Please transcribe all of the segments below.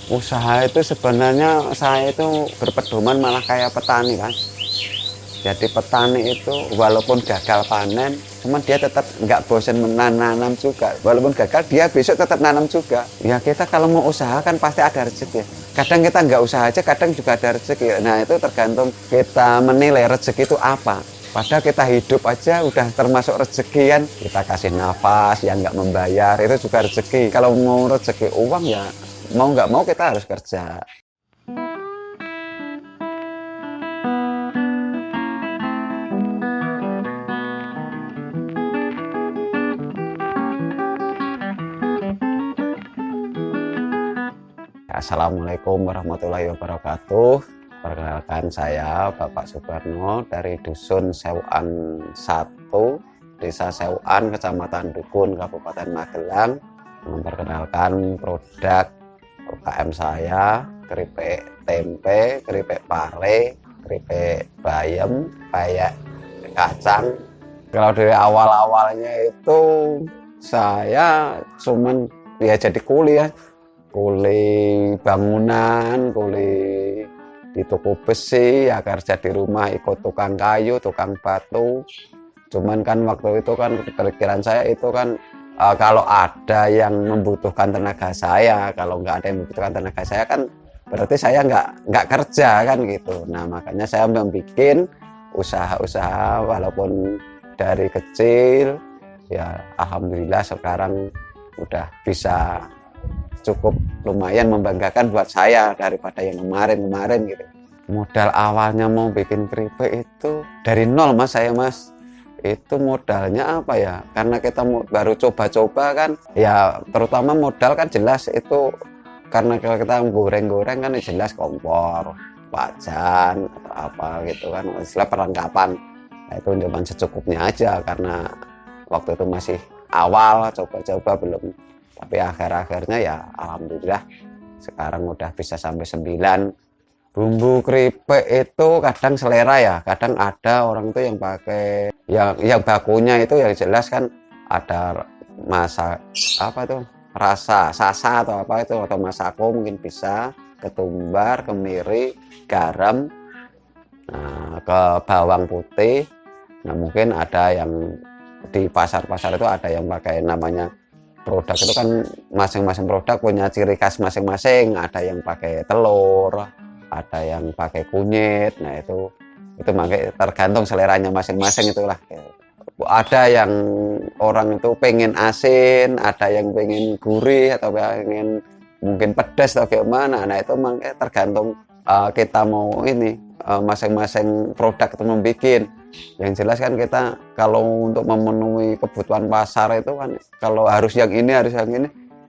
Usaha itu sebenarnya saya itu berpedoman malah kayak petani kan. Jadi petani itu walaupun gagal panen, cuman dia tetap nggak bosan menanam juga. Walaupun gagal, dia besok tetap nanam juga. Ya kita kalau mau usaha kan pasti ada rezeki. Kadang kita nggak usaha aja, kadang juga ada rezeki. Nah itu tergantung kita menilai rezeki itu apa. Padahal kita hidup aja udah termasuk rezeki kan. Kita kasih nafas yang nggak membayar, itu juga rezeki. Kalau mau rezeki uang ya mau nggak mau kita harus kerja. Assalamualaikum warahmatullahi wabarakatuh. Perkenalkan saya Bapak Subarno dari Dusun Sewuan 1, Desa Sewuan, Kecamatan Dukun, Kabupaten Magelang. Memperkenalkan produk UKM saya, keripik tempe, keripik pare, keripik bayam, peyek kacang. Kalau dari awal-awalnya itu saya cuman ya jadi kuli ya. Kuli bangunan, kuli di toko besi, ya kerja di rumah ikut tukang kayu, tukang batu. Cuman kan waktu itu kan pikiran saya itu kan kalau ada yang membutuhkan tenaga saya, kalau nggak ada yang membutuhkan tenaga saya kan berarti saya nggak kerja kan gitu. Nah makanya saya membuat usaha-usaha walaupun dari kecil, ya alhamdulillah sekarang udah bisa cukup lumayan membanggakan buat saya daripada yang kemarin-kemarin gitu. Modal awalnya mau bikin keripik itu dari nol mas, itu modalnya apa ya, karena kita baru coba-coba kan ya, terutama modal kan jelas itu karena kalau kita goreng-goreng kan jelas kompor, wajan atau apa gitu kan, istilah perlengkapan. Nah, itu cuma secukupnya aja karena waktu itu masih awal coba-coba belum, tapi akhir-akhirnya ya alhamdulillah sekarang udah bisa sampai 9. Bumbu keripik itu kadang selera ya, kadang ada orang tuh yang pakai yang bakunya itu yang jelas kan ada masak apa tuh, rasa sasa atau apa itu, atau masako mungkin bisa, ketumbar, kemiri, garam, nah, ke bawang putih. Nah mungkin ada yang di pasar-pasar itu ada yang pakai namanya produk itu kan, masing-masing produk punya ciri khas masing-masing, ada yang pakai telur, ada yang pakai kunyit. Nah itu makanya tergantung seleranya masing-masing itulah. Ada yang orang itu pengen asin, ada yang pengen gurih atau pengen mungkin pedas atau gimana. Nah itu makanya tergantung kita mau ini masing-masing produk itu membuat. Yang jelas kan kita kalau untuk memenuhi kebutuhan pasar itu kan kalau harus yang ini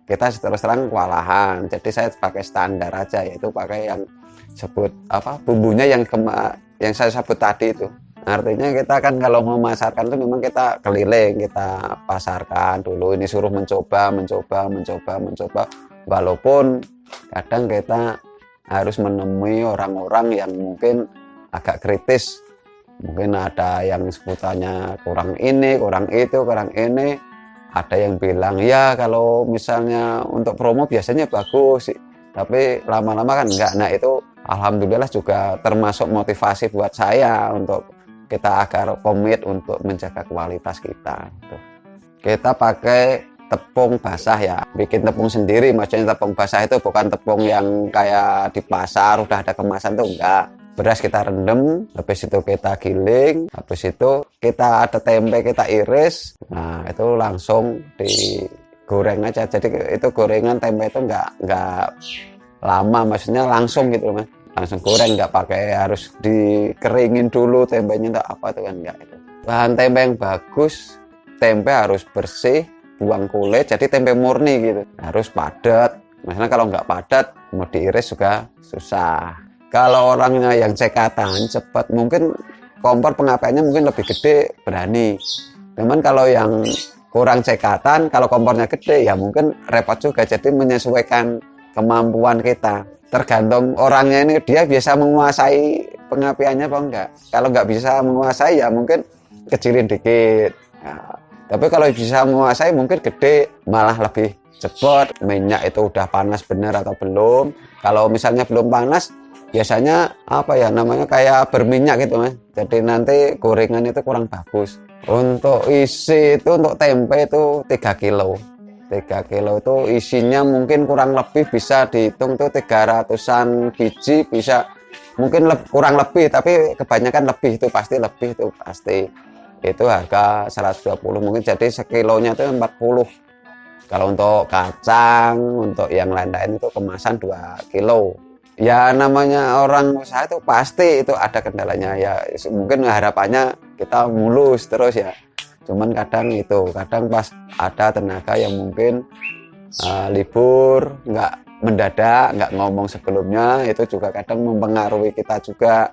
kita terus terang kewalahan. Jadi saya pakai standar aja, yaitu pakai yang sebut apa, bumbunya yang saya sebut tadi itu. Artinya kita kan kalau memasarkan itu memang kita keliling, kita pasarkan dulu, ini suruh mencoba, walaupun kadang kita harus menemui orang-orang yang mungkin agak kritis. Mungkin ada yang sebutannya kurang ini, kurang itu, kurang ini. Ada yang bilang ya kalau misalnya untuk promo biasanya bagus sih, tapi lama-lama kan enggak. Nah itu alhamdulillah juga termasuk motivasi buat saya untuk kita agar komit untuk menjaga kualitas kita. Kita pakai tepung basah ya, bikin tepung sendiri. Maksudnya tepung basah itu bukan tepung yang kayak di pasar udah ada kemasan tuh, enggak. Beras kita rendam, habis itu kita giling, habis itu kita ada tempe kita iris. Nah itu langsung digoreng aja. Jadi itu gorengan tempe itu nggak lama, maksudnya langsung gitu mas, langsung goreng, nggak pakai harus dikeringin dulu tempenya atau apa tuh kan, nggak. Itu bahan tempe yang bagus, tempe harus bersih, buang kulit, jadi tempe murni gitu, harus padat. Maksudnya kalau nggak padat mau diiris juga susah. Kalau orangnya yang cekatan cepat, mungkin kompor pengapiannya mungkin lebih gede, berani. Cuman kalau yang kurang cekatan, kalau kompornya gede ya mungkin repot juga. Jadi menyesuaikan kemampuan kita. Tergantung orangnya ini, dia bisa menguasai pengapiannya apa enggak. Kalau nggak bisa menguasai ya mungkin kecilin dikit. Nah, tapi kalau bisa menguasai mungkin gede, malah lebih cepet, minyak itu udah panas bener atau belum. Kalau misalnya belum panas, biasanya apa ya namanya kayak berminyak gitu Mas. Jadi nanti gorengan itu kurang bagus. Untuk isi itu untuk tempe itu 3 kilo. 3 kilo itu isinya mungkin kurang lebih bisa dihitung tuh 300-an biji, bisa mungkin kurang lebih, tapi kebanyakan lebih, itu pasti lebih, itu pasti. Itu harga 120 mungkin, jadi sekilonya itu 40. Kalau untuk kacang, untuk yang lain-lain itu kemasan 2 kilo. Ya namanya orang usaha itu pasti itu ada kendalanya ya, mungkin harapannya kita mulus terus ya. Cuman kadang pas ada tenaga yang mungkin libur, nggak mendadak, nggak ngomong sebelumnya, itu juga kadang mempengaruhi kita juga.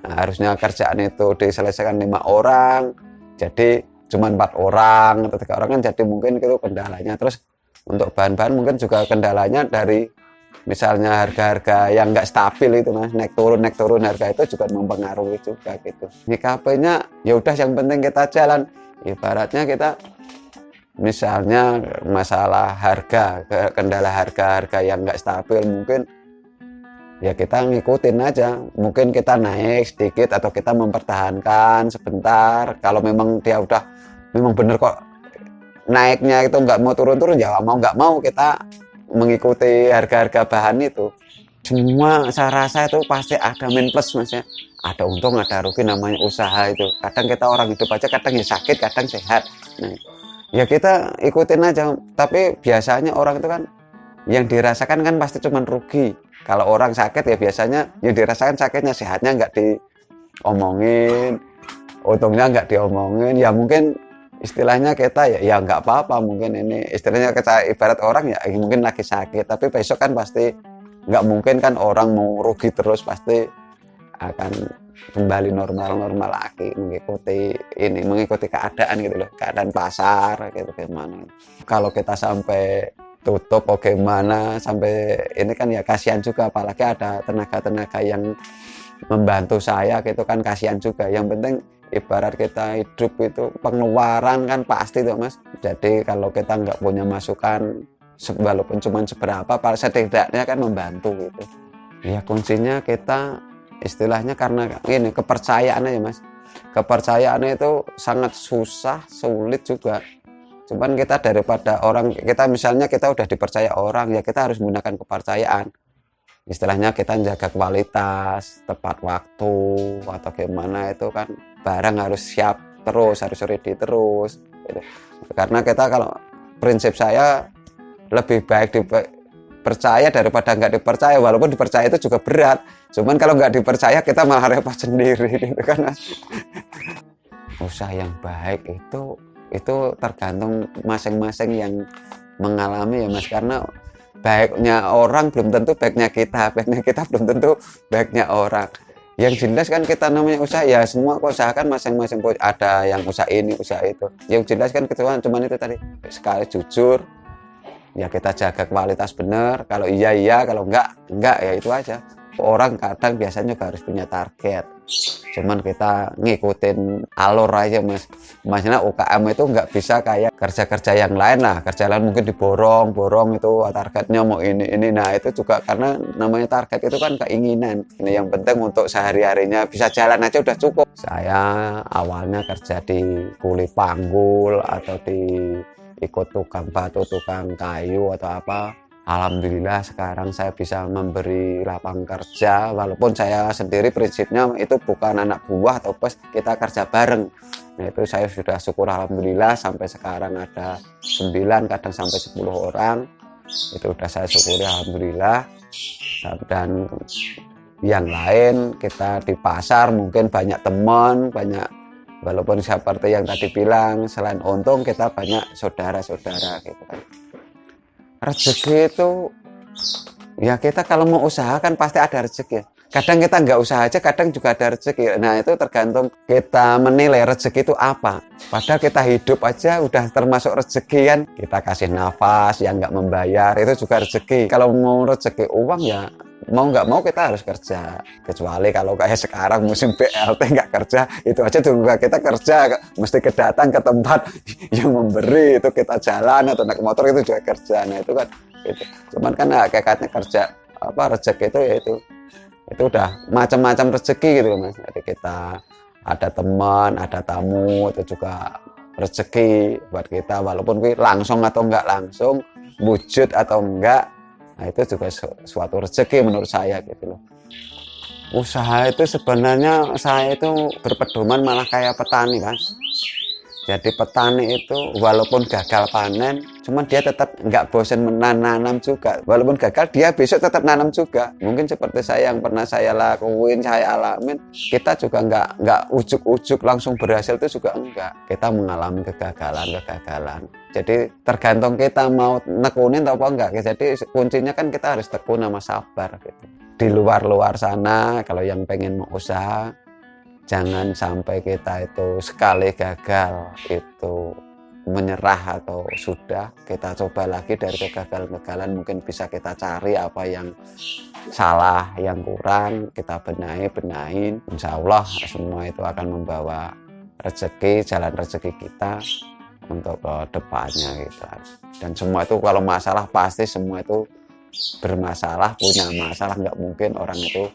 Nah, harusnya kerjaan itu diselesaikan 5 orang, jadi cuma 4 orang atau 3 orang kan, jadi mungkin itu kendalanya. Terus untuk bahan-bahan mungkin juga kendalanya dari misalnya harga-harga yang nggak stabil itu Mas, naik turun harga itu juga mempengaruhi juga gitu. Nyikapinya ya udah, yang penting kita jalan. Ibaratnya kita misalnya masalah harga, kendala harga yang nggak stabil, mungkin ya kita ngikutin aja, mungkin kita naik sedikit atau kita mempertahankan sebentar. Kalau memang dia udah memang bener kok naiknya itu nggak mau turun-turun, ya nggak mau kita mengikuti harga-harga bahan itu. Semua saya rasa itu pasti ada min plus Mas ya, ada untung ada rugi, namanya usaha itu. Kadang kita orang hidup aja kadang ya sakit, kadang sehat. Nah, ya kita ikutin aja, tapi biasanya orang itu kan yang dirasakan kan pasti cuma rugi. Kalau orang sakit ya biasanya yang dirasakan sakitnya, sehatnya nggak diomongin, untungnya nggak diomongin. Ya mungkin istilahnya kita ya nggak apa-apa, mungkin ini istilahnya kita ibarat orang ya mungkin lagi sakit, tapi besok kan pasti nggak mungkin kan orang mau rugi terus, pasti akan kembali normal lagi, mengikuti keadaan gitu loh, keadaan pasar gitu gimana. Kalau kita sampai tutup bagaimana, sampai ini kan ya kasihan juga, apalagi ada tenaga-tenaga yang membantu saya gitu kan, kasihan juga. Yang penting ibarat kita hidup itu pengeluaran kan pasti tuh Mas. Jadi kalau kita nggak punya masukan walaupun cuma seberapa, setidaknya kan membantu gitu. Ya kuncinya kita istilahnya karena ini kepercayaan aja Mas. Kepercayaan itu sangat sulit juga. Cuman kita daripada orang, kita misalnya kita udah dipercaya orang, ya kita harus menggunakan kepercayaan. Istilahnya kita jaga kualitas, tepat waktu, atau gimana itu kan barang harus siap terus, harus ready terus. Gitu. Karena kita kalau prinsip saya lebih baik dipercaya daripada nggak dipercaya, walaupun dipercaya itu juga berat. Cuman kalau nggak dipercaya kita malah repot sendiri gitu kan Mas. Usaha yang baik itu tergantung masing-masing yang mengalami ya Mas, karena baiknya orang belum tentu baiknya kita belum tentu baiknya orang. Yang jelas kan kita namanya usaha, ya semua usaha kan masing-masing, ada yang usaha ini, usaha itu. Yang jelas kan cuman itu tadi, sekali jujur, ya kita jaga kualitas bener, kalau iya, kalau enggak ya itu aja. Orang kadang biasanya juga harus punya target, cuman kita ngikutin alur aja Mas. Maksudnya UKM itu nggak bisa kayak kerja-kerja yang lain lah, kerja lain mungkin diborong itu targetnya mau ini, nah itu juga karena namanya target itu kan keinginan. Ini yang penting untuk sehari-harinya bisa jalan aja udah cukup. Saya awalnya kerja di kuli panggul atau ikut tukang batu, tukang kayu atau apa. Alhamdulillah sekarang saya bisa memberi lapangan kerja, walaupun saya sendiri prinsipnya itu bukan anak buah atau bos, kita kerja bareng. Nah itu saya sudah syukur alhamdulillah sampai sekarang ada 9, kadang sampai 10 orang. Itu sudah saya syukuri alhamdulillah. Dan yang lain kita di pasar mungkin banyak teman, walaupun seperti yang tadi bilang, selain untung kita banyak saudara-saudara gitu kan. Rezeki itu ya kita kalau mau usaha kan pasti ada rezeki. Kadang kita nggak usaha aja, kadang juga ada rezeki. Nah itu tergantung kita menilai rezeki itu apa. Padahal kita hidup aja udah termasuk rezeki kan. Kita kasih nafas yang nggak membayar itu juga rezeki. Kalau mau rezeki uang ya mau nggak mau kita harus kerja, kecuali kalau kayak sekarang musim BLT nggak kerja, itu aja juga kita kerja, mesti kedatang ke tempat yang memberi, itu kita jalan atau naik motor itu juga kerja. Nah itu kan gitu. Cuman kan hakikatnya kerja apa rezeki itu ya itu udah macam-macam rezeki gitu Mas. Jadi kita ada teman, ada tamu, itu juga rezeki buat kita, walaupun langsung atau enggak langsung, wujud atau enggak. Nah itu juga suatu rezeki menurut saya gitu loh. Usaha itu sebenarnya saya itu berpedoman malah kayak petani Mas. Jadi petani itu walaupun gagal panen, cuman dia tetap nggak bosan menanam juga. Walaupun gagal dia besok tetap nanam juga. Mungkin seperti saya yang pernah saya lakuin, saya alamin, kita juga nggak ujuk-ujuk langsung berhasil itu juga enggak. Kita mengalami kegagalan. Jadi tergantung kita mau nekunin atau enggak. Jadi kuncinya kan kita harus tekun sama sabar gitu. Di luar sana kalau yang pengen mau usaha, jangan sampai kita itu sekali gagal itu menyerah atau sudah, kita coba lagi dari kegagalan-kegagalan, mungkin bisa kita cari apa yang salah, yang kurang, kita benahin. Insya Allah semua itu akan membawa rezeki, jalan rezeki kita untuk ke depannya gitu. Dan semua itu kalau masalah pasti semua itu bermasalah, punya masalah, nggak mungkin orang itu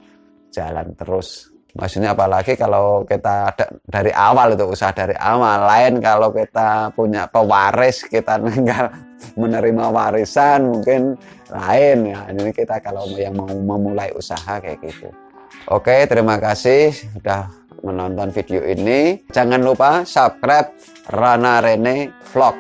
jalan terus. Maksudnya apalagi kalau kita dari awal itu usaha dari awal, lain kalau kita punya pewaris, kita tinggal menerima warisan mungkin lain ya. Ini kita kalau yang mau memulai usaha kayak gitu. Oke, terima kasih sudah menonton video ini. Jangan lupa subscribe Rana Rene Vlog.